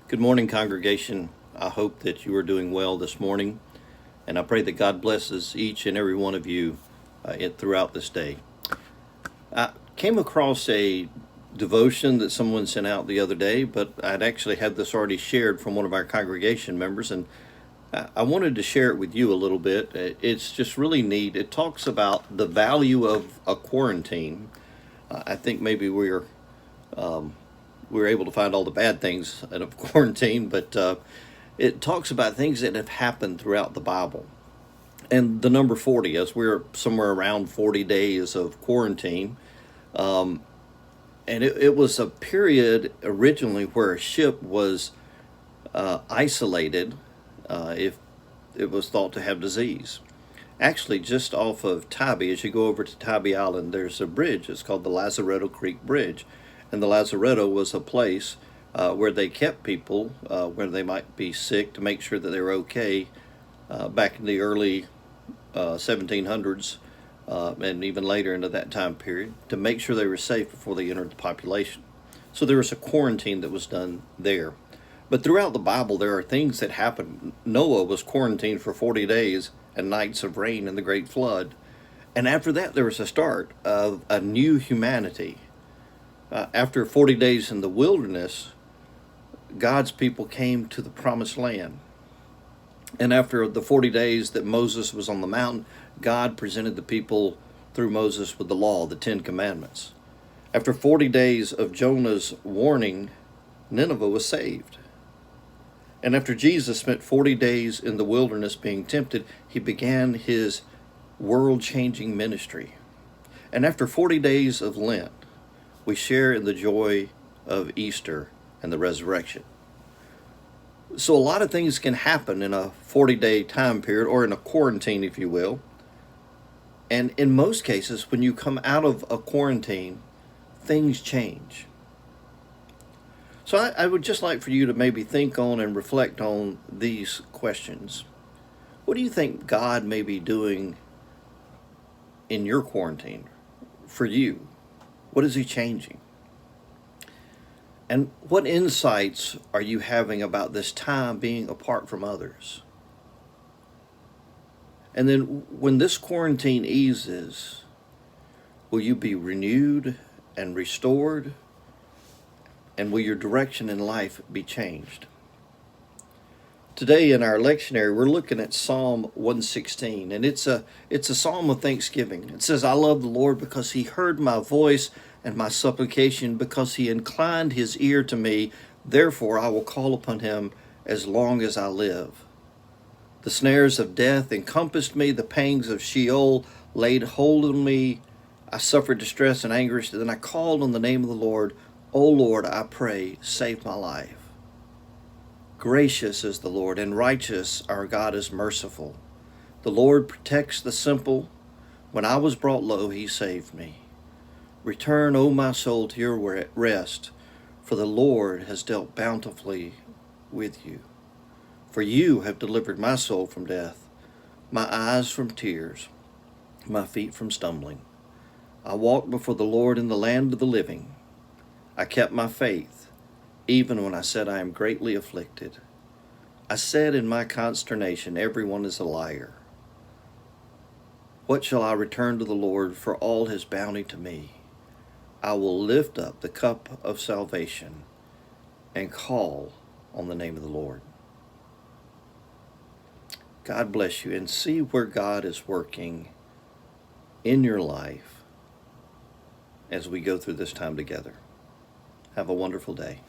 Good morning, congregation. I hope that you are doing well this morning, and I pray that God blesses each and every one of you throughout this day. I came across a devotion that someone sent out the other day, but I'd actually had this already shared from one of our congregation members, and I wanted to share it with you a little bit. It's just really neat. It talks about the value of a quarantine. I think maybe we're able to find all the bad things in a quarantine, but it talks about things that have happened throughout the Bible. And the number 40, as we're somewhere around 40 days of quarantine, and it was a period originally where a ship was isolated if it was thought to have disease. Actually, just off of Tybee, as you go over to Tybee Island, there's a bridge. It's called the Lazaretto Creek Bridge. And the Lazaretto was a place where they kept people where they might be sick to make sure that they were okay back in the early 1700s and even later into that time period, to make sure they were safe before they entered the population. So there was a quarantine that was done there. But throughout the Bible, there are things that happened. Noah was quarantined for 40 days and nights of rain in the great flood. And after that, there was a start of a new humanity. After 40 days in the wilderness, God's people came to the promised land. And after the 40 days that Moses was on the mountain, God presented the people through Moses with the law, the 10 Commandments. After 40 days of Jonah's warning, Nineveh was saved. And after Jesus spent 40 days in the wilderness being tempted, he began his world-changing ministry. And after 40 days of Lent, we share in the joy of Easter and the resurrection. So a lot of things can happen in a 40-day time period, or in a quarantine, if you will. And in most cases, when you come out of a quarantine, things change. So I would just like for you to maybe think on and reflect on these questions. What do you think God may be doing in your quarantine for you? What is he changing? And what insights are you having about this time being apart from others? And then when this quarantine eases, will you be renewed and restored? And will your direction in life be changed? Today in our lectionary, we're looking at Psalm 116, and it's a psalm of thanksgiving. It says, "I love the Lord because he heard my voice and my supplication, because he inclined his ear to me. Therefore I will call upon him as long as I live. The snares of death encompassed me, the pangs of Sheol laid hold on me. I suffered distress and anguish. Then I called on the name of the Lord. O Lord, I pray, save my life. Gracious is the Lord, and righteous our God is merciful. The Lord protects the simple. When I was brought low, he saved me. Return, O my soul, to your rest, for the Lord has dealt bountifully with you. For you have delivered my soul from death, my eyes from tears, my feet from stumbling. I walked before the Lord in the land of the living. I kept my faith, even when I said I am greatly afflicted. I said in my consternation, everyone is a liar. What shall I return to the Lord for all his bounty to me? I will lift up the cup of salvation and call on the name of the Lord." God bless you, and see where God is working in your life as we go through this time together. Have a wonderful day.